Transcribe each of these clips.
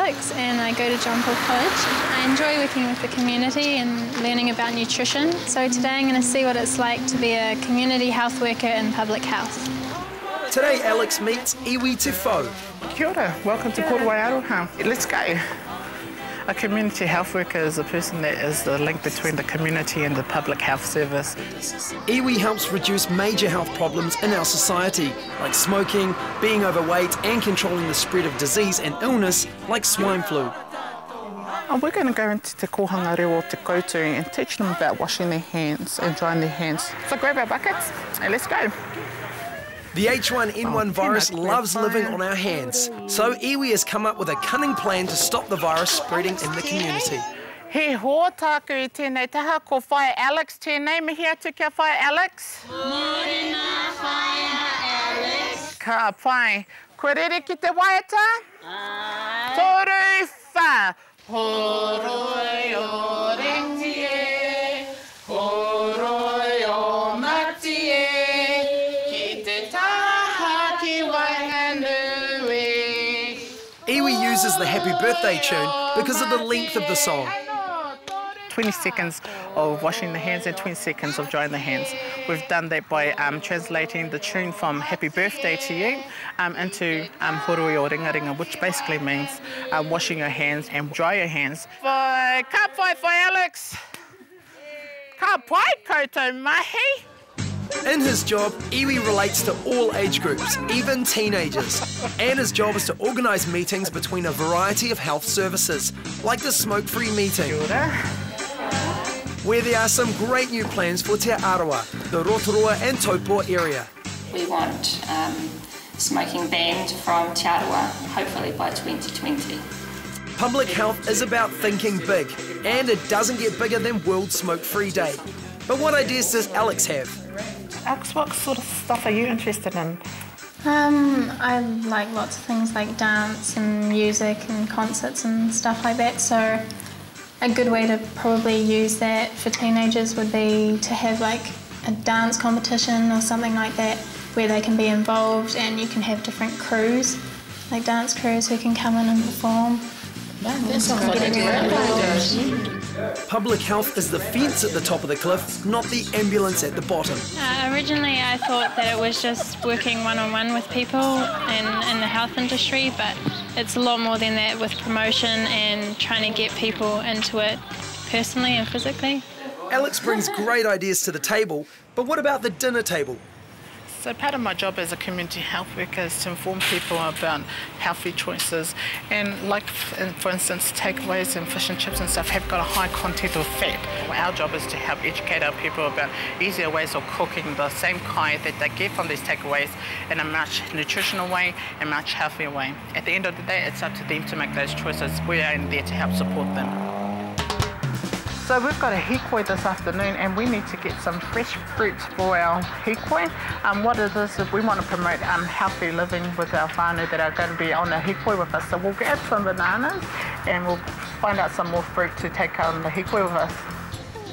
Alex and I go to John Paul College. I enjoy working with the community and learning about nutrition. So today I'm going to see what it's like to be a community health worker in public health. Today Alex meets Iwi Te Whau. Kia ora, welcome to Korowai Aroha. Let's go. A community health worker is a person that is the link between the community and the public health service. Iwi helps reduce major health problems in our society, like smoking, being overweight and controlling the spread of disease and illness like swine flu. We're going to go into Te Kohanga Reo Te Koutu and teach them about washing their hands and drying their hands. So grab our buckets and let's go. The H1N1 virus loves living on our hands, so iwi has come up with a cunning plan to stop the virus spreading in the community. He ho tāku I tēnei taha ko whae Alex tēnei, mihi atu kia whae Alex? Morena whae Alex. Ka whae, koe rere ki te waiata? Ai. Toru wha, horoi o rengie, horoi o matie. Iwi uses the happy birthday tune because of the length of the song. 20 seconds of washing the hands and 20 seconds of drying the hands. We've done that by translating the tune from Happy Birthday to You into Horoi o Ringa Ringa, which basically means washing your hands and dry your hands. Ka pai Alex. Ka pai koutou mahi. In his job, Iwi relates to all age groups, even teenagers. And his job is to organise meetings between a variety of health services, like the smoke-free meeting, where there are some great new plans for Te Arawa, the Rotorua and Taupo area. We want smoking banned from Te Arawa, hopefully by 2020. Public health is about thinking big, and it doesn't get bigger than World Smoke-Free Day. But what ideas does Alex have? Alex, what sort of stuff are you interested in? I like lots of things like dance and music and concerts and stuff like that, so a good way to probably use that for teenagers would be to have like a dance competition or something like that where they can be involved and you can have different crews, like dance crews who can come in and perform. Public health is the fence at the top of the cliff, not the ambulance at the bottom. Originally I thought that it was just working one-on-one with people in the health industry, but it's a lot more than that with promotion and trying to get people into it personally and physically. Alex brings great ideas to the table, but what about the dinner table? So part of my job as a community health worker is to inform people about healthy choices, and like for instance takeaways and fish and chips and stuff have got a high content of fat. Our job is to help educate our people about easier ways of cooking the same kind that they get from these takeaways in a much nutritional way and much healthier way. At the end of the day, it's up to them to make those choices. We are in there to help support them. So we've got a hikoi this afternoon and we need to get some fresh fruits for our hikoi. What it is we want to promote healthy living with our whānau that are going to be on the hikoi with us. So we'll grab some bananas and we'll find out some more fruit to take on the hikoi with us.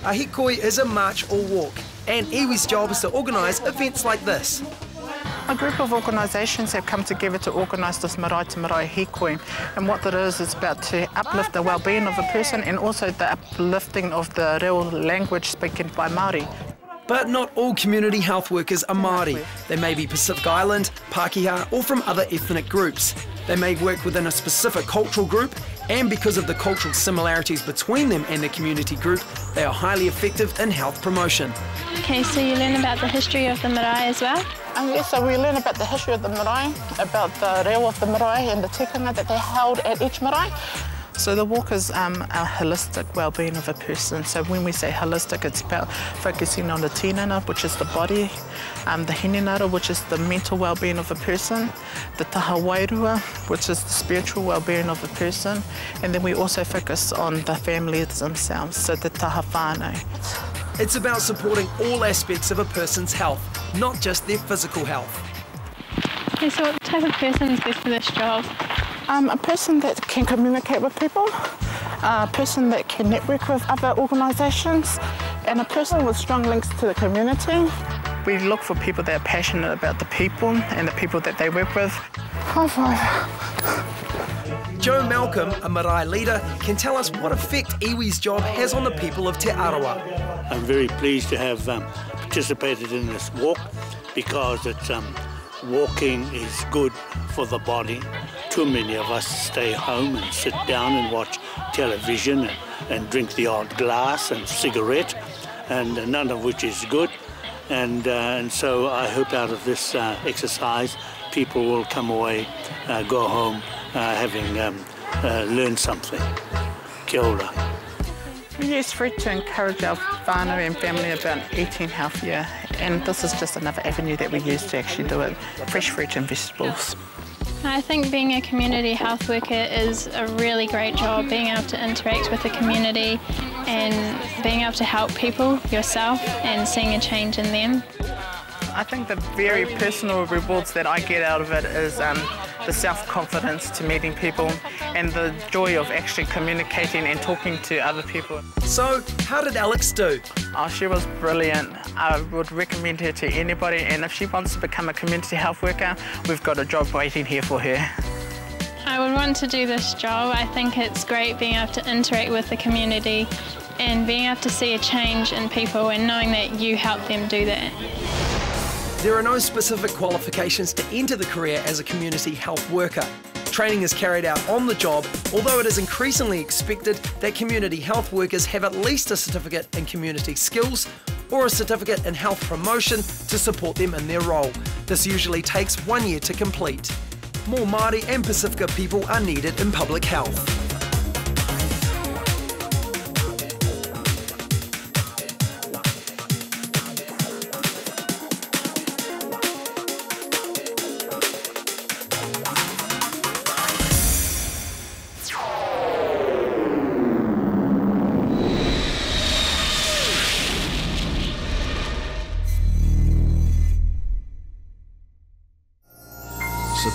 A hikoi is a march or walk, and Iwi's job is to organise events like this. A group of organisations have come together to organise this Marae to Marae hikoi, and what that is about to uplift the well-being of a person and also the uplifting of the reo language spoken by Māori. But not all community health workers are Māori. They may be Pacific Island, Pākehā or from other ethnic groups. They may work within a specific cultural group, and because of the cultural similarities between them and the community group, they are highly effective in health promotion. Okay, so you learn about the history of the marae as well? Yes, so we learn about the history of the marae, about the reo of the marae and the tikanga that they held at each marae. So the walk is a holistic well-being of a person. So when we say holistic, it's about focusing on the tinana, which is the body, the hinenara, which is the mental well-being of a person, the taha wairua, which is the spiritual well-being of a person, and then we also focus on the families themselves, so the taha whānau. It's about supporting all aspects of a person's health, not just their physical health. Okay, so what type of person is best for this job? A person that can communicate with people, a person that can network with other organisations, and a person with strong links to the community. We look for people that are passionate about the people and the people that they work with. High five. Joe Malcolm, a marae leader, can tell us what effect iwi's job has on the people of Te Arawa. I'm very pleased to have participated in this walk because walking is good for the body. Too many of us stay home and sit down and watch television and drink the odd glass and cigarette, and none of which is good. And so I hope out of this exercise people will come away, go home having learned something. Kia ora. We use fruit to encourage our whānau and family about eating healthier, and this is just another avenue that we use to actually do it, fresh fruit and vegetables. I think being a community health worker is a really great job, being able to interact with the community and being able to help people yourself and seeing a change in them. I think the very personal rewards that I get out of it is the self-confidence to meeting people and the joy of actually communicating and talking to other people. So, how did Alex do? Oh, she was brilliant. I would recommend her to anybody, and if she wants to become a community health worker, we've got a job waiting here for her. I would want to do this job. I think it's great being able to interact with the community and being able to see a change in people and knowing that you help them do that. There are no specific qualifications to enter the career as a community health worker. Training is carried out on the job, although it is increasingly expected that community health workers have at least a certificate in community skills or a certificate in health promotion to support them in their role. This usually takes 1 year to complete. More Māori and Pasifika people are needed in public health.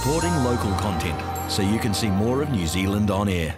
Supporting local content so you can see more of New Zealand on air.